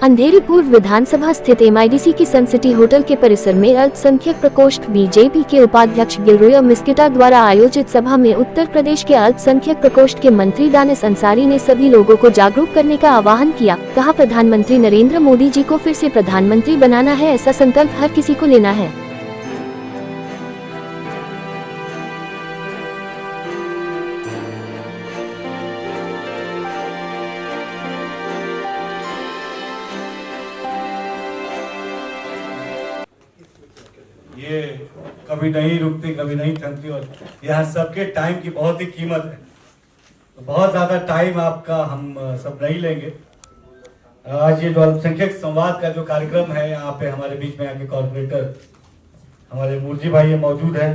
अंधेरी पूर्व विधानसभा स्थित एमआईडीसी के सन सिटी होटल के परिसर में अल्पसंख्यक प्रकोष्ठ बीजेपी के उपाध्यक्ष गिलरोय मिस्किटा द्वारा आयोजित सभा में उत्तर प्रदेश के अल्पसंख्यक प्रकोष्ठ के मंत्री दानिश अंसारी ने सभी लोगों को जागरूक करने का आह्वान किया। कहा, प्रधानमंत्री नरेंद्र मोदी जी को फिर से प्रधानमंत्री बनाना है, ऐसा संकल्प हर किसी को लेना है। ये कभी नहीं रुकती, कभी नहीं थमती और यहाँ सबके टाइम की बहुत ही कीमत है। तो बहुत ज्यादा टाइम आपका हम सब नहीं लेंगे। आज ये जो अल्पसंख्यक संवाद का जो कार्यक्रम है, यहाँ पे हमारे बीच में आके कॉर्पोरेटर हमारे मूर्जी भाई मौजूद है,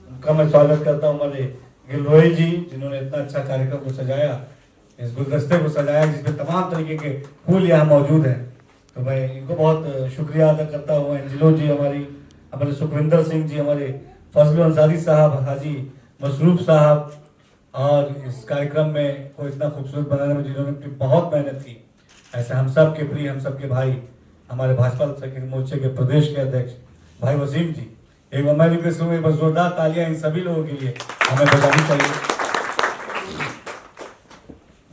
उनका मैं स्वागत करता हूँ। हमारे गिलरोय जी जिन्होंने इतना अच्छा कार्यक्रम को सजाया, इस गुलदस्ते को सजाया जिसमें तमाम तरीके के फूल यहाँ मौजूद है, तो मैं इनको बहुत शुक्रिया अदा करता हूँ। एंजिलो जी, हमारे सुखविंदर सिंह जी, हमारे फजल अंसारी साहब, हाजी मसरूफ साहब, और इस कार्यक्रम में को इतना खूबसूरत बनाने में जिन्होंने अपनी बहुत मेहनत की। ऐसे हम सब के प्रिय, हम सब के भाई, हमारे भाजपा मोर्चे के प्रदेश के अध्यक्ष भाई वसीम जी, एक मैं रिक्वेस्ट करूँगा, जोरदार तालियां इन सभी लोगों के लिए हमें बजानी चाहिए।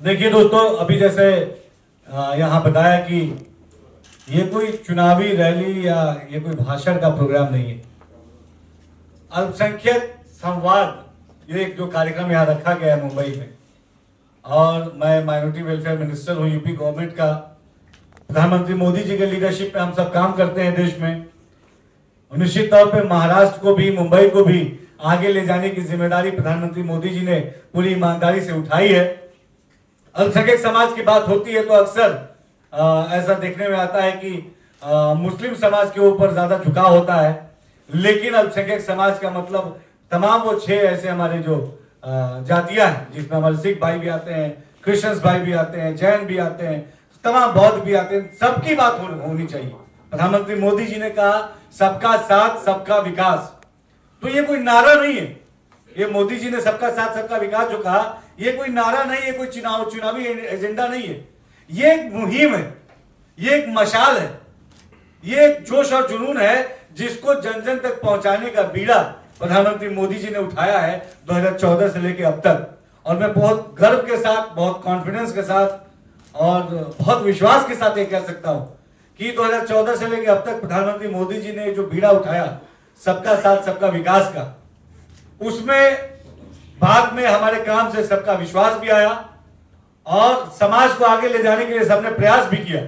देखिए दोस्तों, अभी जैसे यहाँ बताया कि ये कोई चुनावी रैली या ये कोई भाषण का प्रोग्राम नहीं है। अल्पसंख्यक संवाद, ये एक जो कार्यक्रम यहाँ रखा गया है मुंबई में, और मैं माइनॉरिटी वेलफेयर मिनिस्टर हूँ यूपी गवर्नमेंट का। प्रधानमंत्री मोदी जी के लीडरशिप में हम सब काम करते हैं देश में। निश्चित तौर पे महाराष्ट्र को भी, मुंबई को भी आगे ले जाने की जिम्मेदारी प्रधानमंत्री मोदी जी ने पूरी ईमानदारी से उठाई है। अल्पसंख्यक समाज की बात होती है तो अक्सर ऐसा देखने में आता है कि मुस्लिम समाज के ऊपर ज्यादा झुकाव होता है, लेकिन अल्पसंख्यक समाज का मतलब तमाम वो 6 ऐसे हमारे जो जातियां हैं, जिसमें हमारे सिख भाई भी आते हैं, क्रिश्चियंस भाई भी आते हैं, जैन भी आते हैं, तमाम बौद्ध भी आते हैं, सबकी बात होनी चाहिए। प्रधानमंत्री मोदी जी ने कहा सबका साथ सबका विकास, तो ये कोई नारा नहीं है। ये मोदी जी ने सबका साथ सबका विकास जो कहा, ये कोई नारा नहीं है, कोई चुनावी एजेंडा नहीं है। ये एक मुहिम है, ये एक मशाल है, ये एक जोश और जुनून है जिसको जन जन तक पहुंचाने का बीड़ा प्रधानमंत्री मोदी जी ने उठाया है 2014 से लेकर अब तक। और मैं बहुत गर्व के साथ, बहुत कॉन्फिडेंस के साथ और बहुत विश्वास के साथ ये कह सकता हूं कि 2014 से लेकर अब तक प्रधानमंत्री मोदी जी ने जो बीड़ा उठाया सबका साथ सबका विकास का, उसमें बाद में हमारे काम से सबका विश्वास भी आया और समाज को आगे ले जाने के लिए सबने प्रयास भी किया।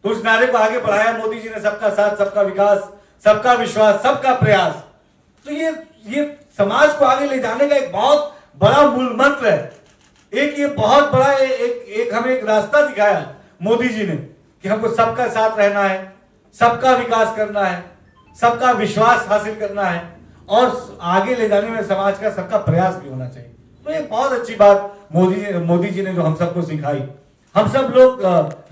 तो उस नारे को आगे बढ़ाया मोदी जी ने, सबका साथ सबका विकास, सबका विश्वास, सबका प्रयास। तो ये समाज को आगे ले जाने का एक बहुत बड़ा मूल मंत्र है। एक ये बहुत बड़ा एक हमें एक रास्ता दिखाया मोदी जी ने कि हमको सबका साथ रहना है, सबका विकास करना है, सबका विश्वास हासिल करना है और आगे ले जाने में समाज का सबका प्रयास भी होना चाहिए। तो ये बहुत अच्छी बात मोदी जी ने जो हम सबको सिखाई। हम सब लोग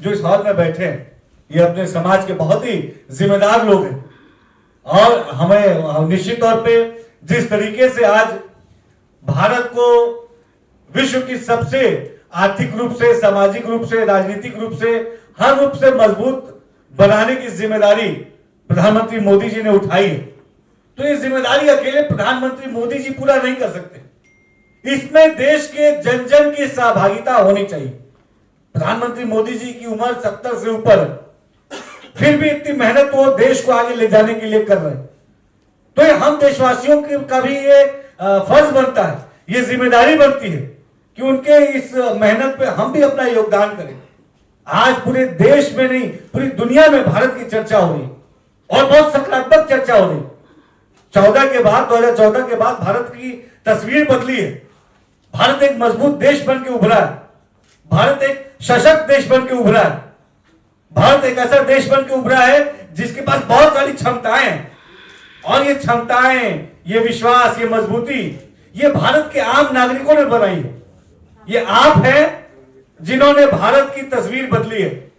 जो इस हॉल में बैठे हैं, ये अपने समाज के बहुत ही जिम्मेदार लोग हैं और हमें निश्चित तौर पे जिस तरीके से आज भारत को विश्व की सबसे आर्थिक रूप से, सामाजिक रूप से, राजनीतिक रूप से, हर रूप से मजबूत बनाने की जिम्मेदारी प्रधानमंत्री मोदी जी ने उठाई है, तो ये जिम्मेदारी अकेले प्रधानमंत्री मोदी जी पूरा नहीं कर सकते। इसमें देश के जन जन की सहभागिता होनी चाहिए। प्रधानमंत्री मोदी जी की उम्र 70 से ऊपर है, फिर भी इतनी मेहनत वो देश को आगे ले जाने के लिए कर रहे हैं। तो ये हम देशवासियों का भी ये फर्ज बनता है, ये जिम्मेदारी बनती है कि उनके इस मेहनत पे हम भी अपना योगदान करें। आज पूरे देश में नहीं, पूरी दुनिया में भारत की चर्चा हो रही और बहुत सकारात्मक चर्चा हो रही। 2014 के बाद भारत की तस्वीर बदली है। भारत एक मजबूत देश बन के उभरा है, भारत एक सशक्त देश बन के उभरा है, भारत एक ऐसा देश बन के उभरा है जिसके पास बहुत सारी क्षमताएं हैं और ये क्षमताएं, ये विश्वास, ये मजबूती, ये भारत के आम नागरिकों ने बनाई है। ये आप हैं जिन्होंने भारत की तस्वीर बदली है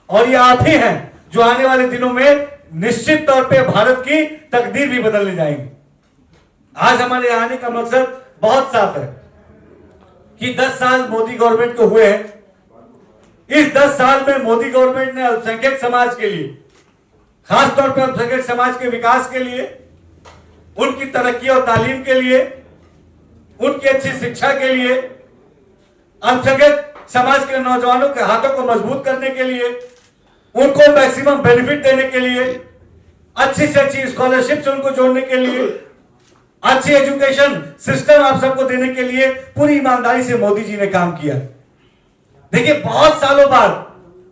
और ये आप ही हैं जो आने वाले दिनों में निश्चित तौर पे भारत की तकदीर भी बदलने जाएंगे। आज हमारे आने का मकसद बहुत साफ है कि 10 साल मोदी गवर्नमेंट को हुए हैं। इस 10 साल में मोदी गवर्नमेंट ने अल्पसंख्यक समाज के लिए, खासतौर पर अल्पसंख्यक समाज के विकास के लिए, उनकी तरक्की और तालीम के लिए, उनकी अच्छी शिक्षा के लिए, अल्पसंख्यक समाज के नौजवानों के हाथों को मजबूत करने के लिए, उनको मैक्सिमम बेनिफिट देने के लिए, अच्छी से अच्छी स्कॉलरशिप से उनको जोड़ने के लिए, अच्छी एजुकेशन सिस्टम आप सबको देने के लिए पूरी ईमानदारी से मोदी जी ने काम किया। देखिए, बहुत सालों बाद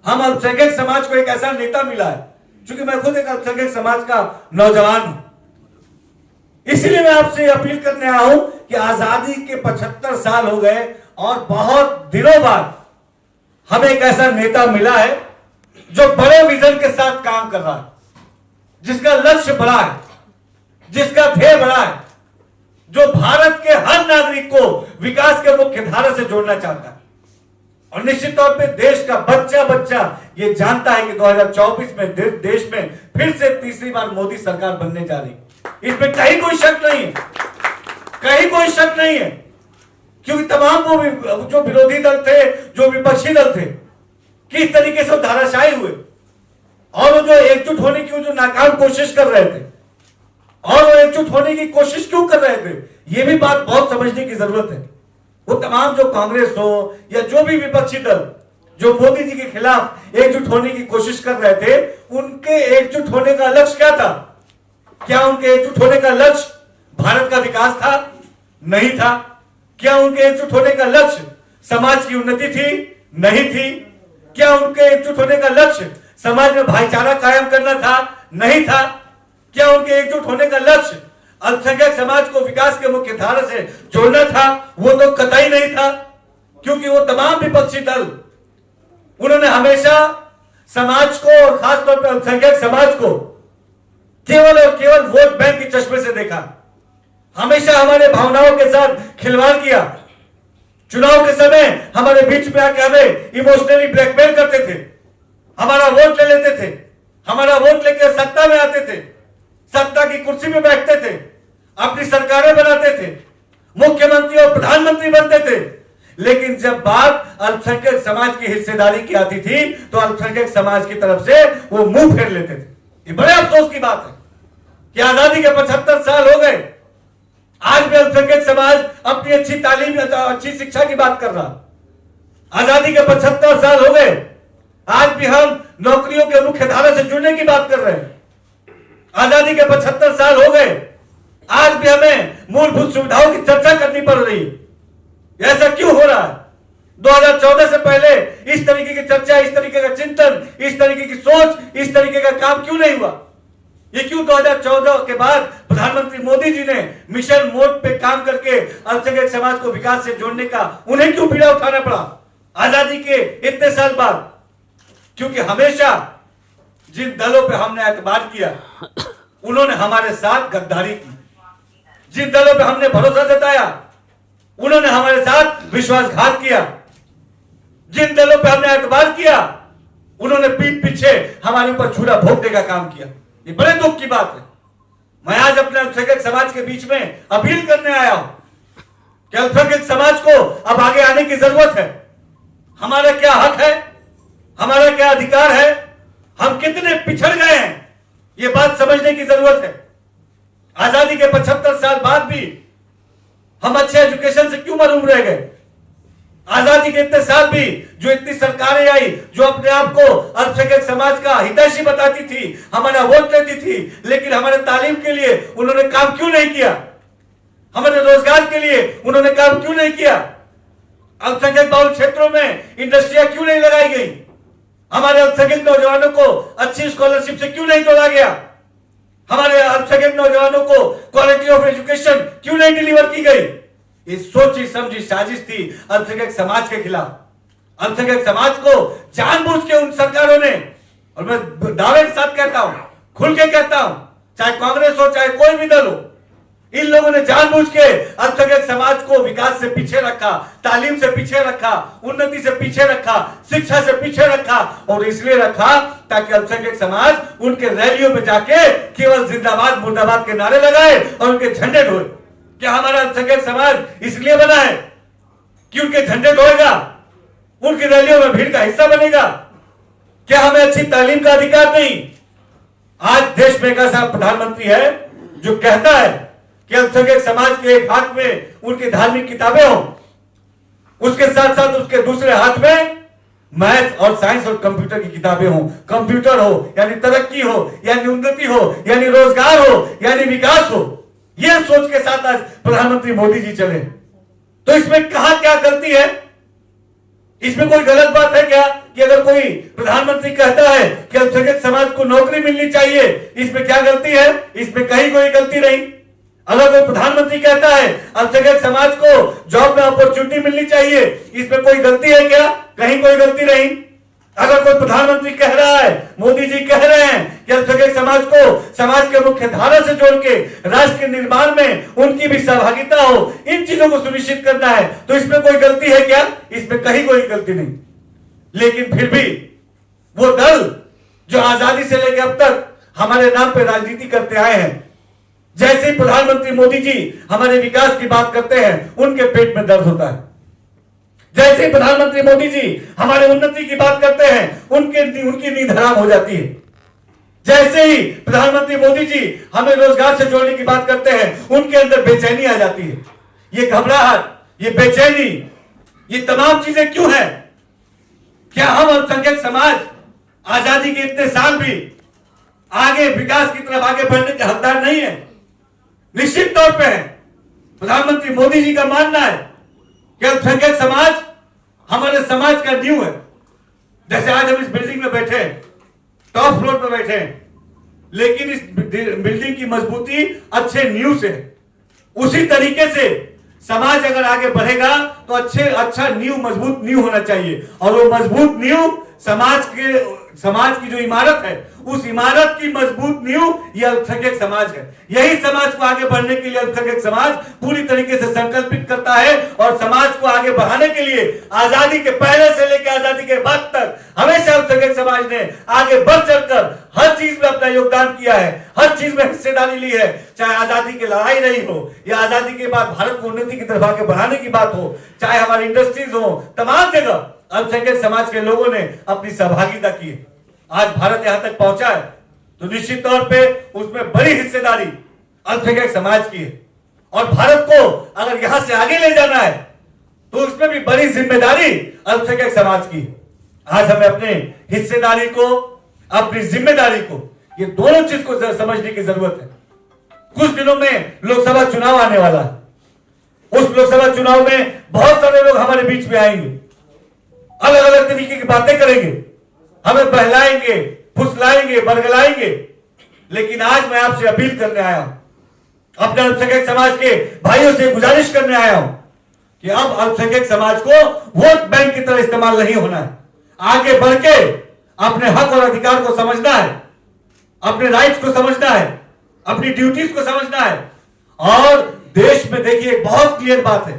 हम अल्पसंख्यक समाज को एक ऐसा नेता मिला है, क्योंकि मैं खुद एक अल्पसंख्यक समाज का नौजवान हूं, इसीलिए मैं आपसे अपील करने आया हूं कि आजादी के 75 साल हो गए और बहुत दिनों बाद हमें एक ऐसा नेता मिला है जो बड़े विजन के साथ काम कर रहा है, जिसका लक्ष्य बड़ा है, जिसका ध्येय बड़ा है, जो भारत के हर नागरिक को विकास के मुख्य धारा से जोड़ना चाहता है। और निश्चित तौर पे देश का बच्चा बच्चा ये जानता है कि 2024 में देश में फिर से तीसरी बार मोदी सरकार बनने जा रही है। इसमें कहीं कोई शक नहीं है, कहीं कोई शक नहीं है, क्योंकि तमाम वो जो विरोधी दल थे, जो विपक्षी दल थे, किस तरीके से धाराशायी हुए, और वो जो एकजुट होने की जो नाकाम कोशिश कर रहे थे, और वो एकजुट होने की कोशिश क्यों कर रहे थे, ये भी बात बहुत समझने की जरूरत है। वो तमाम जो कांग्रेस हो या जो भी विपक्षी दल जो मोदी जी के खिलाफ एकजुट होने की कोशिश कर रहे थे, उनके एकजुट होने का लक्ष्य क्या था? क्या उनके एकजुट होने का लक्ष्य भारत का विकास था? नहीं था। क्या उनके एकजुट होने का लक्ष्य समाज की उन्नति थी? नहीं थी। क्या उनके एकजुट होने का लक्ष्य समाज में भाईचारा कायम करना था? नहीं था। क्या उनके एकजुट होने का लक्ष्य अल्पसंख्यक समाज को विकास के मुख्य धारा से जोड़ना था? वो तो कतई नहीं था, क्योंकि वो तमाम विपक्षी दल, उन्होंने हमेशा समाज को और खासतौर पर अल्पसंख्यक समाज को केवल और केवल वोट बैंक के चश्मे से देखा। हमेशा हमारे भावनाओं के साथ खिलवाड़ किया। चुनाव के समय हमारे बीच में आके हमें इमोशनली ब्लैकमेल करते थे, हमारा वोट ले लेते थे, हमारा वोट लेकर सत्ता में आते थे, सत्ता की कुर्सी में बैठते थे, अपनी सरकारें बनाते थे, मुख्यमंत्री और प्रधानमंत्री बनते थे। लेकिन जब बात अल्पसंख्यक समाज की हिस्सेदारी की आती थी तो अल्पसंख्यक समाज की तरफ से वो मुंह फेर लेते थे। ये बड़े अफसोस की बात है कि आजादी के 75 साल हो गए, आज भी अल्पसंख्यक समाज अपनी अच्छी तालीम, अच्छी शिक्षा की बात कर रहा। आजादी के 75 साल हो गए, आज भी हम नौकरियों के मुख्य धारा से जुड़ने की बात कर रहे हैं। आजादी के 75 साल हो गए, आज भी हमें मूलभूत सुविधाओं की चर्चा करनी पड़ रही है। ऐसा क्यों हो रहा है? 2014 से पहले इस तरीके की चर्चा, इस तरीके का चिंतन, इस तरीके की सोच, इस तरीके का काम क्यों नहीं हुआ? ये क्यों 2014 के बाद प्रधानमंत्री मोदी जी ने मिशन मोड पे काम करके अल्पसंख्यक समाज को विकास से जोड़ने का उन्हें क्यों बीड़ा उठाना पड़ा आजादी के इतने साल बाद? क्योंकि हमेशा जिन दलों पे हमने एतबार किया उन्होंने हमारे साथ गद्दारी की। जिन दलों पे हमने भरोसा जताया उन्होंने हमारे साथ विश्वासघात किया। जिन दलों पे हमने एतबार किया उन्होंने पीठ पीछे हमारे ऊपर छुरा भोंकने का काम किया। ये बड़े दुख की बात है। मैं आज अपने अल्पसंख्यक समाज के बीच में अपील करने आया हूं कि अल्पसंख्यक समाज को अब आगे आने की जरूरत है। हमारा क्या हक है, हमारा क्या अधिकार है, हम कितने पिछड़ गए हैं, ये बात समझने की जरूरत है। आजादी के 75 साल बाद भी हम अच्छे एजुकेशन से क्यों महरूम रह गए? आजादी के इतने साल भी जो इतनी सरकारें आई जो अपने आप को अल्पसंख्यक समाज का हितैषी बताती थी, हमारा वोट लेती थी, लेकिन हमारे तालीम के लिए उन्होंने काम क्यों नहीं किया? हमारे रोजगार के लिए उन्होंने काम क्यों नहीं किया? अल्पसंख्यक बहुल क्षेत्रों में इंडस्ट्रियां क्यों नहीं लगाई गई? हमारे अल्पसंख्यक नौजवानों को अच्छी स्कॉलरशिप से क्यों नहीं जोड़ा गया? हमारे अल्पसंख्यक नौजवानों को क्वालिटी ऑफ एजुकेशन क्यों नहीं डिलीवर की गई? ये सोची समझी साजिश थी अल्पसंख्यक समाज के खिलाफ। अल्पसंख्यक समाज को जानबूझ के उन सरकारों ने, और मैं दावे के साथ कहता हूं, खुल के कहता हूं, चाहे कांग्रेस हो चाहे कोई भी दल हो, इन लोगों ने जानबूझ के अल्पसंख्यक समाज को विकास से पीछे रखा, तालीम से पीछे रखा, उन्नति से पीछे रखा, शिक्षा से पीछे रखा। और इसलिए रखा ताकि अल्पसंख्यक समाज उनके रैलियों में जाके केवल जिंदाबाद मुर्दाबाद के नारे लगाए और उनके झंडे ढोए। क्या हमारा अल्पसंख्यक समाज इसलिए बना है कि उनके झंडे ढोएगा, उनकी रैलियों में भीड़ का हिस्सा बनेगा? क्या हमें अच्छी तालीम का अधिकार नहीं? आज देश में एक ऐसा प्रधानमंत्री है जो कहता है कि अल्पसंख्यक समाज के एक हाथ में उनकी धार्मिक किताबें हों, उसके साथ साथ उसके दूसरे हाथ में मैथ और साइंस और कंप्यूटर की किताबें हों। कंप्यूटर हो यानी तरक्की हो, यानी उन्नति हो, यानी रोजगार हो, यानी विकास हो। यह सोच के साथ आज प्रधानमंत्री मोदी जी चले, तो इसमें कहां क्या गलती है? इसमें कोई गलत बात है क्या कि अगर कोई प्रधानमंत्री कहता है कि अल्पसंख्यक समाज को नौकरी मिलनी चाहिए, इसमें क्या गलती है? इसमें कहीं कोई गलती नहीं। अगर कोई प्रधानमंत्री कहता है अल्पसंख्यक समाज को जॉब में अपॉर्चुनिटी मिलनी चाहिए, इसमें कोई गलती है क्या? कहीं कोई गलती नहीं। अगर कोई प्रधानमंत्री कह रहा है, मोदी जी कह रहे हैं कि अल्पसंख्यक समाज को समाज के मुख्य धारा से जोड़ के राष्ट्र के निर्माण में उनकी भी सहभागिता हो, इन चीजों को सुनिश्चित करना है, तो इसमें कोई गलती है क्या? इसमें कहीं कोई गलती नहीं। लेकिन फिर भी वो दल जो आजादी से लेकर अब तक हमारे नाम पे राजनीति करते आए हैं, जैसे प्रधानमंत्री मोदी जी हमारे विकास की बात करते हैं, उनके पेट में दर्द होता है। जैसे प्रधानमंत्री मोदी जी हमारे उन्नति की बात करते हैं, उनकी नींद हराम हो जाती है। जैसे ही प्रधानमंत्री मोदी जी हमें रोजगार से जोड़ने की बात करते हैं, उनके अंदर बेचैनी आ जाती है। ये घबराहट, ये बेचैनी, ये तमाम चीजें क्यों है? क्या हम अल्पसंख्यक समाज आजादी के इतने साल भी आगे विकास की तरफ आगे बढ़ने के हकदार नहीं है? निश्चित तौर पे है। प्रधानमंत्री मोदी जी का मानना है कि अल्पसंख्यक समाज हमारे समाज का नींव है। जैसे आज हम इस बिल्डिंग में बैठे हैं, टॉप फ्लोर पर बैठे हैं, लेकिन इस बिल्डिंग की मजबूती अच्छे नींव से है। उसी तरीके से समाज अगर आगे बढ़ेगा तो अच्छा नींव, मजबूत नींव होना चाहिए। और वो मजबूत नींव समाज की जो इमारत है, उस इमारत की मजबूत नींव ये अल्पसंख्यक समाज है। यही समाज को आगे बढ़ने के लिए अल्पसंख्यक समाज पूरी तरीके से संकल्पित करता है और समाज को आगे बढ़ाने के लिए आजादी के पहले से लेकर आजादी के बाद तक हमेशा अल्पसंख्यक समाज ने आगे बढ़ चढ़कर हर चीज में अपना योगदान किया है, हर चीज में हिस्सेदारी ली है। चाहे आजादी की लड़ाई रही हो या आजादी के बाद भारत को उन्नति की तरफ आगे बढ़ाने की बात हो, चाहे हमारी इंडस्ट्रीज हो, तमाम जगह अल्पसंख्यक समाज के लोगों ने अपनी सहभागिता की है। आज भारत यहां तक पहुंचा है तो निश्चित तौर पे उसमें बड़ी हिस्सेदारी अल्पसंख्यक समाज की है। और भारत को अगर यहां से आगे ले जाना है तो उसमें भी बड़ी जिम्मेदारी अल्पसंख्यक समाज की है। आज हमें अपने हिस्सेदारी को, अपनी जिम्मेदारी को, ये दोनों चीज को समझने की जरूरत है। कुछ दिनों में लोकसभा चुनाव आने वाला है। उस लोकसभा चुनाव में बहुत सारे लोग हमारे बीच में आएंगे, अलग अलग तरीके की बातें करेंगे, हमें बहलाएंगे, फुसलाएंगे, बरगलाएंगे। लेकिन आज मैं आपसे अपील करने आया हूं, अपने अल्पसंख्यक समाज के भाइयों से गुजारिश करने आया हूं कि अब अल्पसंख्यक समाज को वोट बैंक की तरह इस्तेमाल नहीं होना है। आगे बढ़ के अपने हक और अधिकार को समझना है, अपने राइट्स को समझना है, अपनी ड्यूटीज को समझना है। और देश में देखिए एक बहुत क्लियर बात है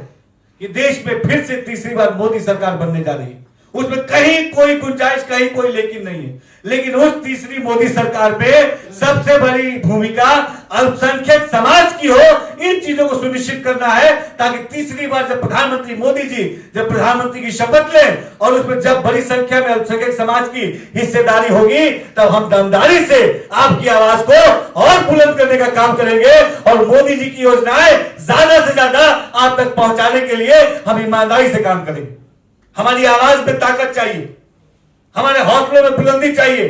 कि देश में फिर से तीसरी बार मोदी सरकार बनने जा रही है। उसमें कहीं कोई गुंजाइश, कहीं कोई लेकिन नहीं है। लेकिन उस तीसरी मोदी सरकार में सबसे बड़ी भूमिका अल्पसंख्यक समाज की हो। इन चीजों को सुनिश्चित करना है ताकि तीसरी बार जब प्रधानमंत्री मोदी जी जब प्रधानमंत्री की शपथ लें और उसमें जब बड़ी संख्या में अल्पसंख्यक समाज की हिस्सेदारी होगी, तब हम दमदारी से आपकी आवाज को और बुलंद करने का काम करेंगे और मोदी जी की योजनाएं ज्यादा से ज्यादा आप तक पहुंचाने के लिए हम ईमानदारी से काम करेंगे। हमारी आवाज में ताकत चाहिए, हमारे हौसलों में बुलंदी चाहिए,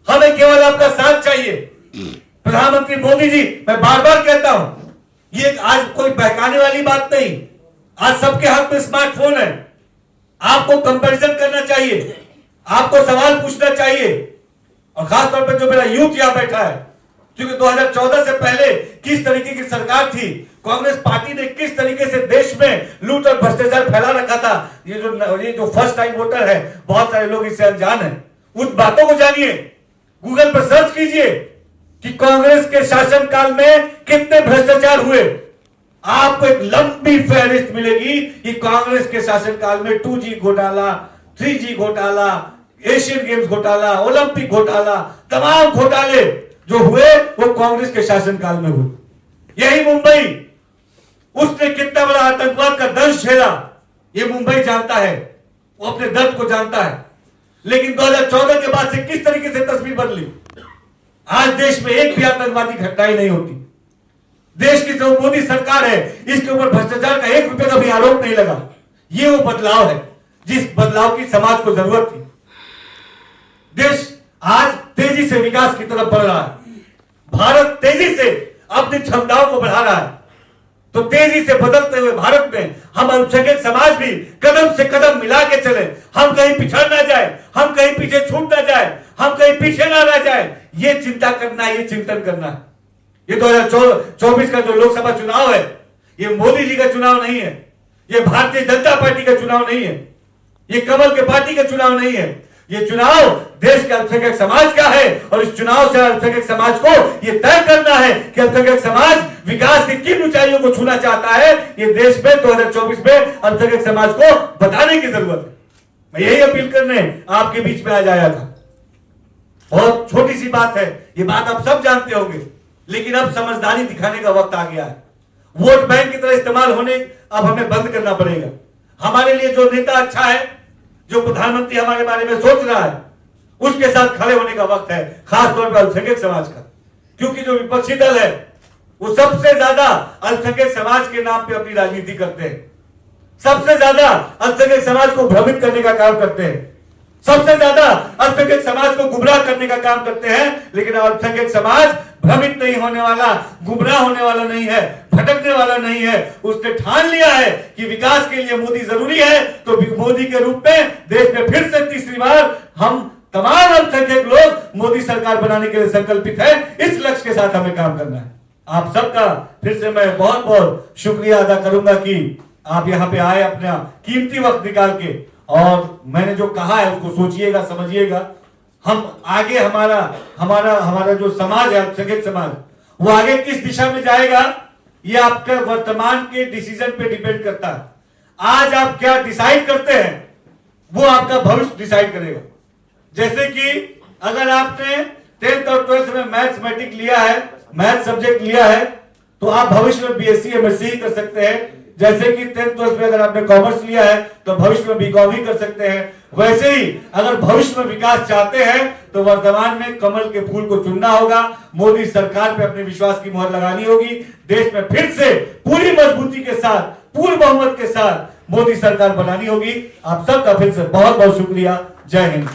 हमें केवल आपका साथ चाहिए। प्रधानमंत्री मोदी जी, मैं बार बार कहता हूं, ये आज कोई बहकाने वाली बात नहीं। आज सबके हाथ में स्मार्टफोन है। आपको कंपैरिजन करना चाहिए, आपको सवाल पूछना चाहिए। और खासतौर पर जो मेरा यूथ यहां बैठा है, क्योंकि 2014 से पहले किस तरीके की सरकार थी, कांग्रेस पार्टी ने किस तरीके से देश में लूट और भ्रष्टाचार फैला रखा था, ये जो फर्स्ट टाइम वोटर है, बहुत सारे लोग इससे अनजान हैं। उन बातों को जानिए, गूगल पर सर्च कीजिए कि कांग्रेस के शासनकाल में कितने भ्रष्टाचार हुए। आपको एक लंबी फहरिस्त मिलेगी कि कांग्रेस के शासनकाल में 2G घोटाला, 3G घोटाला, एशियन गेम्स घोटाला, ओलंपिक घोटाला, तमाम घोटाले जो हुए वो कांग्रेस के शासनकाल में हुए। यही मुंबई, उसने कितना बड़ा आतंकवाद का दंश झेला, ये मुंबई जानता है। वो अपने दर्द को जानता है। लेकिन 2014 के बाद से किस तरीके से तस्वीर बदली। आज देश में एक भी आतंकवादी घटनाएं नहीं होती। देश की जो मोदी सरकार है, इसके ऊपर भ्रष्टाचार का 1 रुपए का भी आरोप नहीं लगा। ये वो बदलाव है जिस बदलाव की समाज को जरूरत थी। देश आज तेजी से विकास की तरफ बढ़ रहा है। भारत तेजी से अपनी क्षमताओं को बढ़ा रहा है। तो तेजी से बदलते हुए भारत में हम अल्पसंख्यक समाज भी कदम से कदम मिला के चले। हम कहीं पिछड़ ना जाए, हम कहीं पीछे छूट ना जाए, हम कहीं पीछे ना रह जाए। ये चिंता करना है, ये चिंतन करना है। ये 2024 का जो लोकसभा चुनाव है, ये मोदी जी का चुनाव नहीं है, ये भारतीय जनता पार्टी का चुनाव नहीं है, ये कमल के पार्टी का चुनाव नहीं है। ये चुनाव देश के अल्पसंख्यक समाज का है और इस चुनाव से अल्पसंख्यक समाज को ये तय करना है कि अल्पसंख्यक समाज विकास की किन ऊंचाइयों को छूना चाहता है। ये देश में 2024 में अल्पसंख्यक समाज को बताने की जरूरत है। मैं यही अपील करने आपके बीच में आज आया था। बहुत छोटी सी बात है, ये बात आप सब जानते होंगे, लेकिन अब समझदारी दिखाने का वक्त आ गया है। वोट बैंक की तरह इस्तेमाल होने अब हमें बंद करना पड़ेगा। हमारे लिए जो नेता अच्छा है, जो प्रधानमंत्री हमारे बारे में सोच रहा है, उसके साथ खड़े होने का वक्त है, खासतौर पर अल्पसंख्यक समाज का। क्योंकि जो विपक्षी दल है वो सबसे ज्यादा अल्पसंख्यक समाज के नाम पे अपनी राजनीति करते हैं, सबसे ज्यादा अल्पसंख्यक समाज को भ्रमित करने का काम करते हैं, सबसे ज्यादा अल्पसंख्यक समाज को गुमराह करने का काम करते हैं। लेकिन अल्पसंख्यक समाज भ्रमित नहीं होने वाला, गुमराह होने वाला नहीं है, भटकने वाला नहीं है। उसने ठान लिया है कि विकास के लिए मोदी जरूरी है, तो मोदी के रूप में देश में फिर से तीसरी बार हम तमाम अल्पसंख्यक लोग मोदी सरकार बनाने के लिए संकल्पित है। इस लक्ष्य के साथ हमें काम करना है। आप सबका फिर से मैं बहुत बहुत शुक्रिया अदा करूंगा कि आप यहाँ पे आए अपना कीमती वक्त निकाल के, और मैंने जो कहा है उसको सोचिएगा, समझिएगा। हम आगे हमारा जो समाज है, अल्पसंख्यक समाज, वो आगे किस दिशा में जाएगा, ये आपके वर्तमान के डिसीजन पे डिपेंड करता है। आज आप क्या डिसाइड करते हैं, वो आपका भविष्य डिसाइड करेगा। जैसे कि अगर आपने 10th और 12th में मैथमेटिक्स लिया है, मैथ सब्जेक्ट लिया है, तो आप भविष्य में बीएससी एमएससी कर सकते हैं। जैसे कि 10th 12th में अगर आपने कॉमर्स लिया है तो भविष्य में बीकॉम ही कर सकते हैं। वैसे ही अगर भविष्य में विकास चाहते हैं तो वर्तमान में कमल के फूल को चुनना होगा, मोदी सरकार पे अपने विश्वास की मोहर लगानी होगी। देश में फिर से पूरी मजबूती के साथ, पूर्ण बहुमत के साथ मोदी सरकार बनानी होगी। आप सबका फिर से बहुत बहुत शुक्रिया। जय हिंद।